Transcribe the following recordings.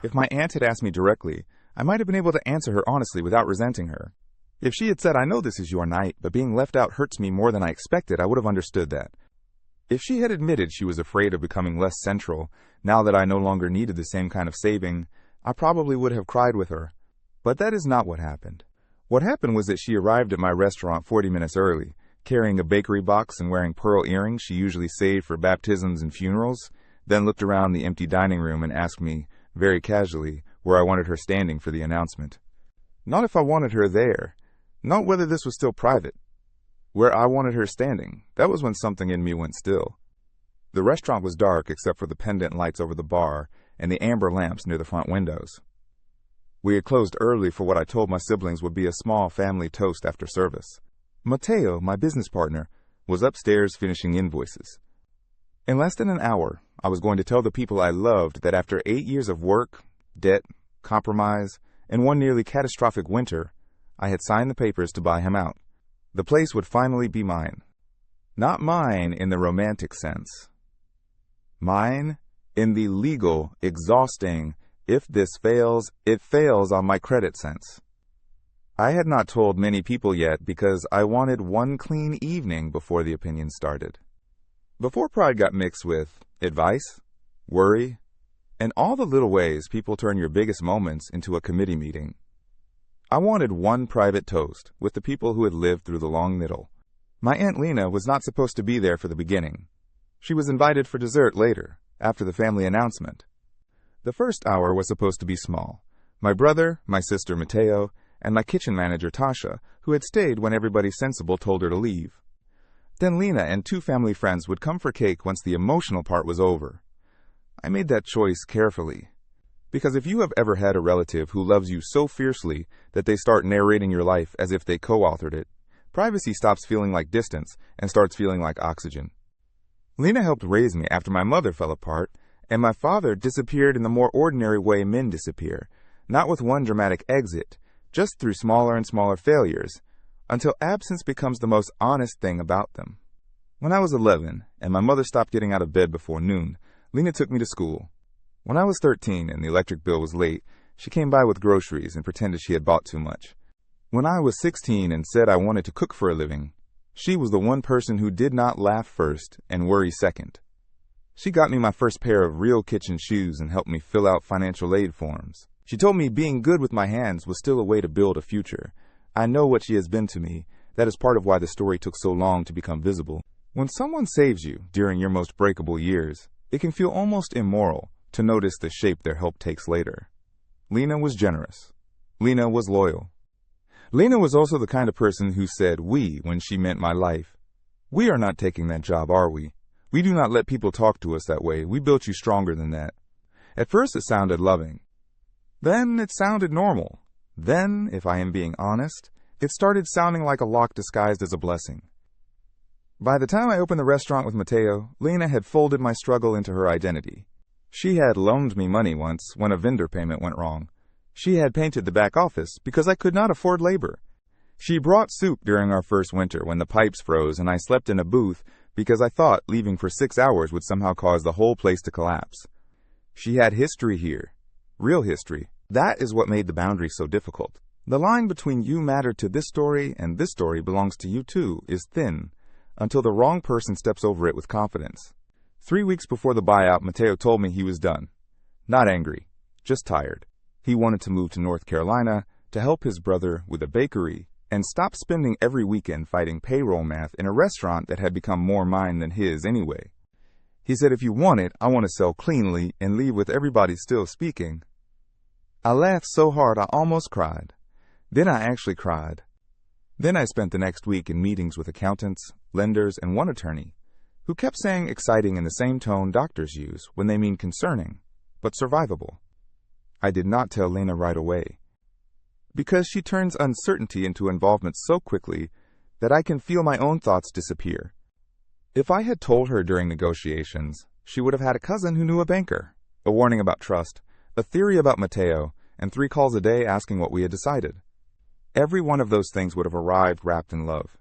If my aunt had asked me directly, I might have been able to answer her honestly without resenting her. If she had said, "I know this is your night, but being left out hurts me more than I expected," I would have understood that. If she had admitted she was afraid of becoming less central, now that I no longer needed the same kind of saving, I probably would have cried with her. But that is not what happened. What happened was that she arrived at my restaurant 40 minutes early, carrying a bakery box and wearing pearl earrings she usually saved for baptisms and funerals, then looked around the empty dining room and asked me, very casually, where I wanted her standing for the announcement. Not if I wanted her there. Not whether this was still private. Where I wanted her standing. That was when something in me went still. The restaurant was dark except for the pendant lights over the bar and the amber lamps near the front windows. We had closed early for what I told my siblings would be a small family toast after service. Mateo, my business partner, was upstairs finishing invoices. In less than an hour, I was going to tell the people I loved that after 8 years of work, debt, compromise, and one nearly catastrophic winter, I had signed the papers to buy him out. The place would finally be mine. Not mine in the romantic sense. Mine in the legal, exhausting, if this fails, it fails on my credit sense. I had not told many people yet because I wanted one clean evening before the opinion started. Before pride got mixed with advice, worry, and all the little ways people turn your biggest moments into a committee meeting. I wanted one private toast with the people who had lived through the long middle. My Aunt Lena was not supposed to be there for the beginning. She was invited for dessert later, after the family announcement. The first hour was supposed to be small. My brother, my sister Mateo, and my kitchen manager Tasha, who had stayed when everybody sensible told her to leave. Then Lena and 2 family friends would come for cake once the emotional part was over. I made that choice carefully. Because if you have ever had a relative who loves you so fiercely that they start narrating your life as if they co-authored it, privacy stops feeling like distance and starts feeling like oxygen. Lena helped raise me after my mother fell apart, and my father disappeared in the more ordinary way men disappear, not with one dramatic exit, just through smaller and smaller failures, until absence becomes the most honest thing about them. When I was 11, and my mother stopped getting out of bed before noon, Lena took me to school. When I was 13 and the electric bill was late, she came by with groceries and pretended she had bought too much. When I was 16 and said I wanted to cook for a living, she was the one person who did not laugh first and worry second. She got me my first pair of real kitchen shoes and helped me fill out financial aid forms. She told me being good with my hands was still a way to build a future. I know what she has been to me. That is part of why the story took so long to become visible. When someone saves you during your most breakable years, it can feel almost immoral to notice the shape their help takes later. Lena was generous. Lena was loyal. Lena was also the kind of person who said "we" when she meant my life. We are not taking that job, are we? We do not let people talk to us that way. We built you stronger than that. At first it sounded loving. Then it sounded normal. Then, if I am being honest, it started sounding like a lock disguised as a blessing. By the time I opened the restaurant with Mateo, Lena had folded my struggle into her identity. She had loaned me money once when a vendor payment went wrong. She had painted the back office because I could not afford labor. She brought soup during our first winter when the pipes froze and I slept in a booth because I thought leaving for 6 hours would somehow cause the whole place to collapse. She had history here. Real history. That is what made the boundary so difficult. The line between you mattered to this story and this story belongs to you too is thin until the wrong person steps over it with confidence. 3 weeks before the buyout, Mateo told me he was done. Not angry, just tired. He wanted to move to North Carolina to help his brother with a bakery and stop spending every weekend fighting payroll math in a restaurant that had become more mine than his anyway. He said, "If you want it, I want to sell cleanly and leave with everybody still speaking." I laughed so hard I almost cried. Then I actually cried. Then I spent the next week in meetings with accountants, lenders, and one attorney, who kept saying exciting in the same tone doctors use when they mean concerning, but survivable. I did not tell Lena right away, because she turns uncertainty into involvement so quickly that I can feel my own thoughts disappear. If I had told her during negotiations, she would have had a cousin who knew a banker, a warning about trust, a theory about Mateo, and 3 calls a day asking what we had decided. Every one of those things would have arrived wrapped in love,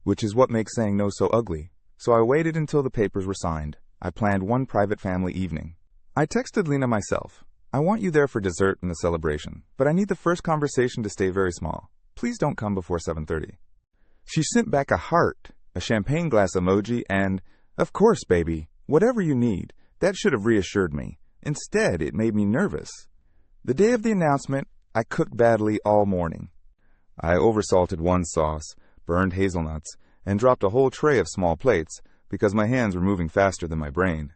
which is what makes saying no so ugly. So I waited until the papers were signed. I planned one private family evening. I texted Lena myself. I want you there for dessert and the celebration, but I need the first conversation to stay very small. Please don't come before 7:30. She sent back a heart, a champagne glass emoji, and, of course, baby, whatever you need. That should have reassured me. Instead, it made me nervous. The day of the announcement, I cooked badly all morning. I oversalted one sauce, burned hazelnuts, and dropped a whole tray of small plates because my hands were moving faster than my brain.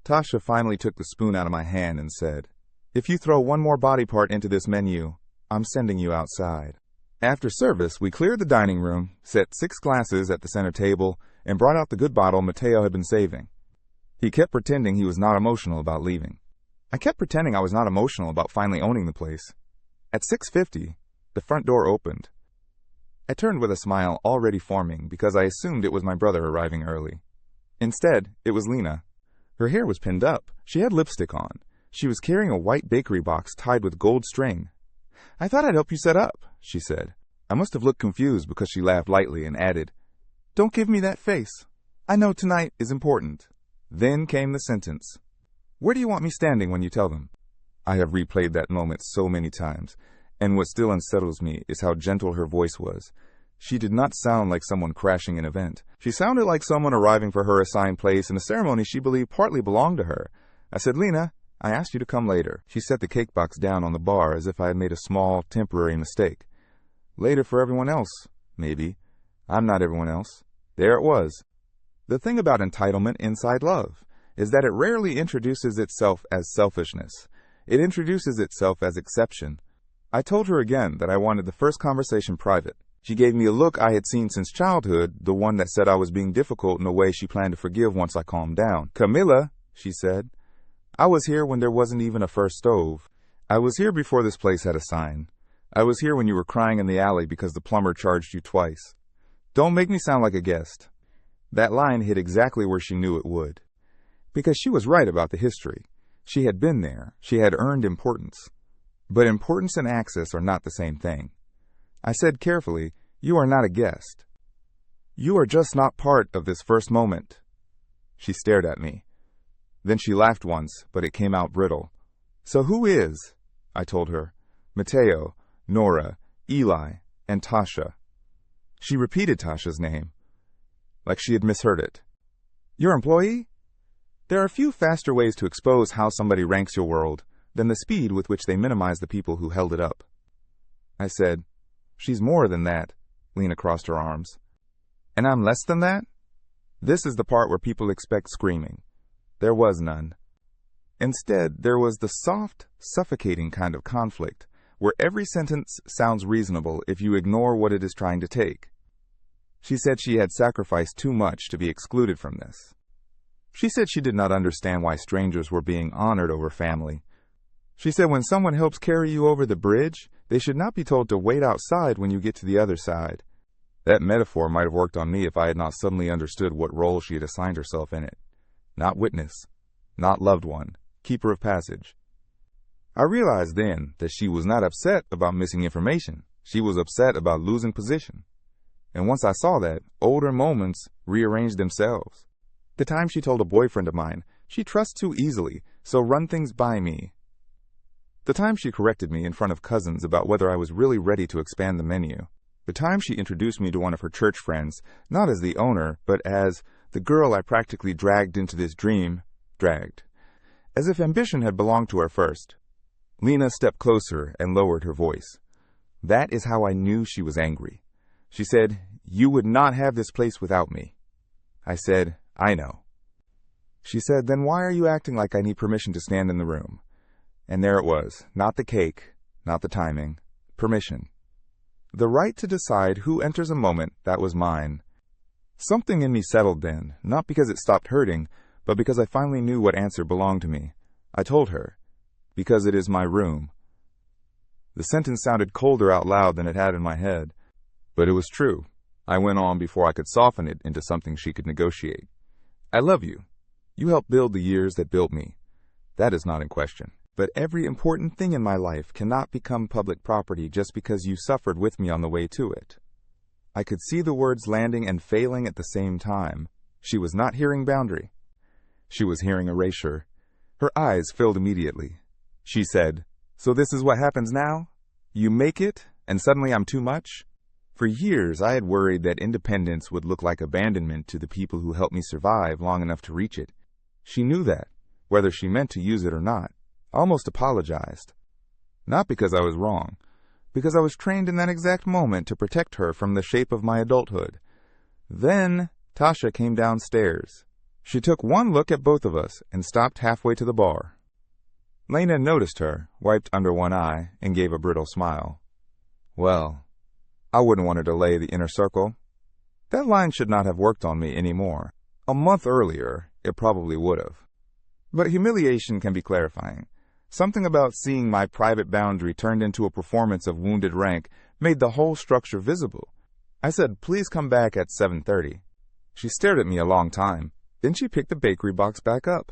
Tasha finally took the spoon out of my hand and said, "If you throw one more body part into this menu, I'm sending you outside." After service, we cleared the dining room, set 6 glasses at the center table, and brought out the good bottle Mateo had been saving. He kept pretending he was not emotional about leaving. I kept pretending I was not emotional about finally owning the place. At 6:50, the front door opened. I turned with a smile already forming because I assumed it was my brother arriving early. Instead, it was Lena. Her hair was pinned up. She had lipstick on. She was carrying a white bakery box tied with gold string. "I thought I'd help you set up," she said. I must have looked confused because she laughed lightly and added, "Don't give me that face. I know tonight is important." Then came the sentence. "Where do you want me standing when you tell them?" I have replayed that moment so many times, and what still unsettles me is how gentle her voice was. She did not sound like someone crashing an event. She sounded like someone arriving for her assigned place in a ceremony she believed partly belonged to her. I said, "Lena, I asked you to come later." She set the cake box down on the bar as if I had made a small, temporary mistake. Later for everyone else, maybe. I'm not everyone else. There it was. The thing about entitlement inside love is that it rarely introduces itself as selfishness. It introduces itself as exception. I told her again that I wanted the first conversation private. She gave me a look I had seen since childhood, the one that said I was being difficult in a way she planned to forgive once I calmed down. "Camilla," she said, "I was here when there wasn't even a first stove. I was here before this place had a sign. I was here when you were crying in the alley because the plumber charged you twice. Don't make me sound like a guest." That line hit exactly where she knew it would. Because she was right about the history. She had been there. She had earned importance. But importance and access are not the same thing. I said carefully, "You are not a guest. You are just not part of this first moment." She stared at me. Then she laughed once, but it came out brittle. "So who is?" I told her. "Mateo, Nora, Eli, and Tasha." She repeated Tasha's name, like she had misheard it. "Your employee?" There are few faster ways to expose how somebody ranks your world than the speed with which they minimize the people who held it up. I said, "She's more than that." Lena crossed her arms. "And I'm less than that?" This is the part where people expect screaming. There was none. Instead, there was the soft, suffocating kind of conflict, where every sentence sounds reasonable if you ignore what it is trying to take. She said she had sacrificed too much to be excluded from this. She said she did not understand why strangers were being honored over family. She said when someone helps carry you over the bridge, they should not be told to wait outside when you get to the other side. That metaphor might have worked on me if I had not suddenly understood what role she had assigned herself in it. Not witness, not loved one, keeper of passage. I realized then that she was not upset about missing information. She was upset about losing position. And once I saw that, older moments rearranged themselves. The time she told a boyfriend of mine, "She trusts too easily, so run things by me." The time she corrected me in front of cousins about whether I was really ready to expand the menu. The time she introduced me to one of her church friends, not as the owner, but as the girl I practically dragged into this dream, dragged. As if ambition had belonged to her first. Lena stepped closer and lowered her voice. That is how I knew she was angry. She said, "You would not have this place without me." I said, "I know." She said, "Then why are you acting like I need permission to stand in the room?" And there it was, not the cake, not the timing, permission. The right to decide who enters a moment, that was mine. Something in me settled then, not because it stopped hurting, but because I finally knew what answer belonged to me. I told her, "Because it is my room." The sentence sounded colder out loud than it had in my head, but it was true. I went on before I could soften it into something she could negotiate. "I love you. You helped build the years that built me. That is not in question. But every important thing in my life cannot become public property just because you suffered with me on the way to it." I could see the words landing and failing at the same time. She was not hearing boundary. She was hearing erasure. Her eyes filled immediately. She said, "So this is what happens now? You make it, and suddenly I'm too much?" For years, I had worried that independence would look like abandonment to the people who helped me survive long enough to reach it. She knew that, whether she meant to use it or not. I almost apologized. Not because I was wrong, because I was trained in that exact moment to protect her from the shape of my adulthood. Then, Tasha came downstairs. She took one look at both of us and stopped halfway to the bar. Lena noticed her, wiped under one eye, and gave a brittle smile. Well, I wouldn't want to delay the inner circle. That line should not have worked on me anymore. A month earlier, it probably would have. But humiliation can be clarifying. Something about seeing my private boundary turned into a performance of wounded rank made the whole structure visible. I said, "Please come back at 7:30. She stared at me a long time. Then she picked the bakery box back up.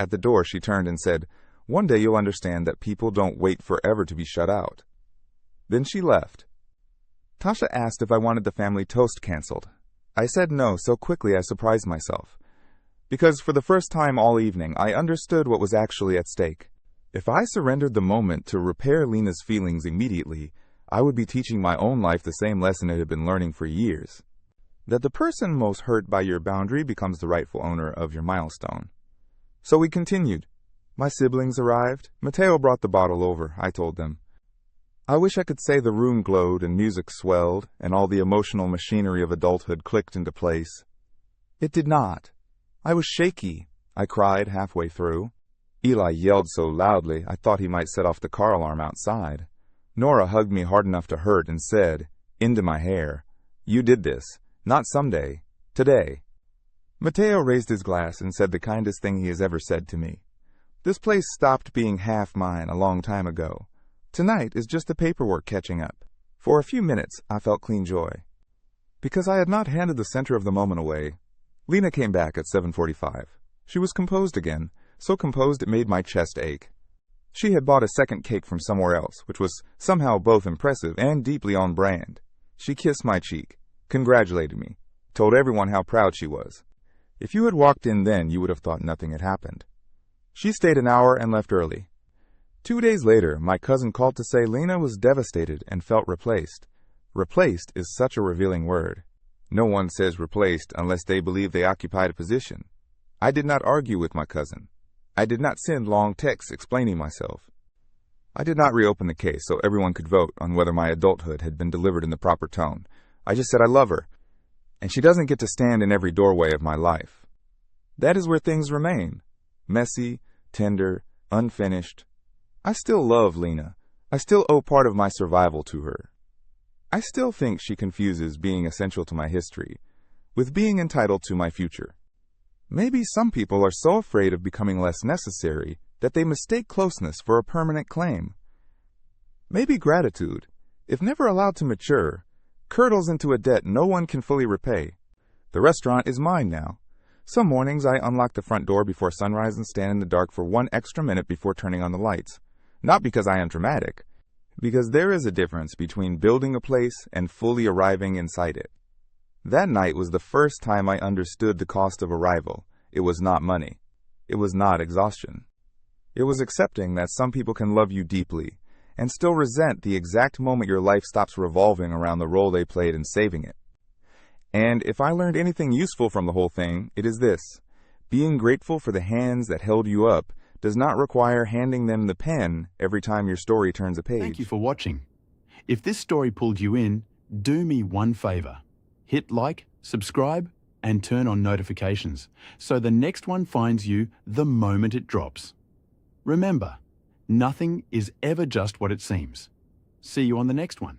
At the door, she turned and said, "One day you'll understand that people don't wait forever to be shut out." Then she left. Tasha asked if I wanted the family toast canceled. I said no so quickly I surprised myself. Because for the first time all evening, I understood what was actually at stake. If I surrendered the moment to repair Lena's feelings immediately, I would be teaching my own life the same lesson it had been learning for years. That the person most hurt by your boundary becomes the rightful owner of your milestone. So we continued. My siblings arrived. Mateo brought the bottle over, I told them. I wish I could say the room glowed and music swelled and all the emotional machinery of adulthood clicked into place. It did not. I was shaky. I cried halfway through. Eli yelled so loudly I thought he might set off the car alarm outside. Nora hugged me hard enough to hurt and said, into my hair, "You did this. Not someday. Today." Mateo raised his glass and said the kindest thing he has ever said to me. This place stopped being half mine a long time ago. Tonight is just the paperwork catching up. For a few minutes, I felt clean joy. Because I had not handed the center of the moment away, Lena came back at 7:45. She was composed again, so composed it made my chest ache. She had bought a second cake from somewhere else, which was somehow both impressive and deeply on brand. She kissed my cheek, congratulated me, told everyone how proud she was. If you had walked in then, you would have thought nothing had happened. She stayed an hour and left early. 2 days later, my cousin called to say Lena was devastated and felt replaced. Replaced is such a revealing word. No one says replaced unless they believe they occupied a position. I did not argue with my cousin. I did not send long texts explaining myself. I did not reopen the case so everyone could vote on whether my adulthood had been delivered in the proper tone. I just said I love her, and she doesn't get to stand in every doorway of my life. That is where things remain. Messy, tender, unfinished. I still love Lena. I still owe part of my survival to her. I still think she confuses being essential to my history with being entitled to my future. Maybe some people are so afraid of becoming less necessary that they mistake closeness for a permanent claim. Maybe gratitude, if never allowed to mature, curdles into a debt no one can fully repay. The restaurant is mine now. Some mornings I unlock the front door before sunrise and stand in the dark for 1 extra minute before turning on the lights. Not because I am dramatic, because there is a difference between building a place and fully arriving inside it. That night was the first time I understood the cost of arrival. It was not money. It was not exhaustion. It was accepting that some people can love you deeply and still resent the exact moment your life stops revolving around the role they played in saving it. And if I learned anything useful from the whole thing, it is this. Being grateful for the hands that held you up does not require handing them the pen every time your story turns a page. Thank you for watching. If this story pulled you in, do me one favor. Hit like, subscribe, and turn on notifications so the next one finds you the moment it drops. Remember, nothing is ever just what it seems. See you on the next one.